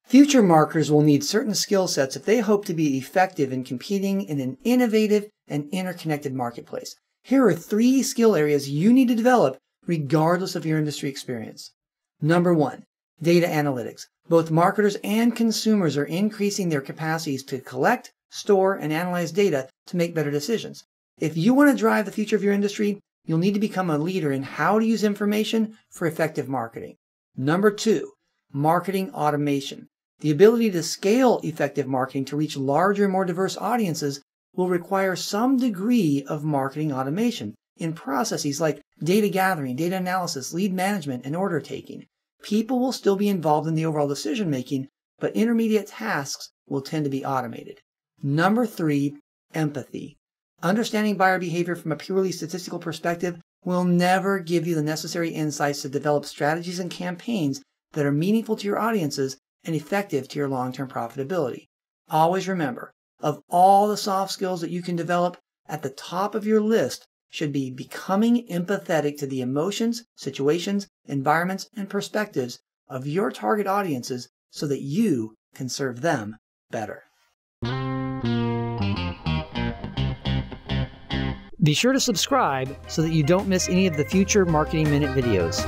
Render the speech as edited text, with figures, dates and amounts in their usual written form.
Future marketers will need certain skill sets if they hope to be effective in competing in an innovative and interconnected marketplace. Here are 3 skill areas you need to develop regardless of your industry experience. Number 1, data analytics. Both marketers and consumers are increasing their capacities to collect, store, and analyze data to make better decisions. If you want to drive the future of your industry, you'll need to become a leader in how to use information for effective marketing. Number 2, marketing automation. The ability to scale effective marketing to reach larger, more diverse audiences will require some degree of marketing automation in processes like data gathering, data analysis, lead management, and order taking. People will still be involved in the overall decision making, but intermediate tasks will tend to be automated. Number 3, empathy. Understanding buyer behavior from a purely statistical perspective will never give you the necessary insights to develop strategies and campaigns that are meaningful to your audiences and effective to your long-term profitability. Always remember, of all the soft skills that you can develop, at the top of your list should be becoming empathetic to the emotions, situations, environments, and perspectives of your target audiences so that you can serve them better. Be sure to subscribe so that you don't miss any of the future Marketing Minute videos.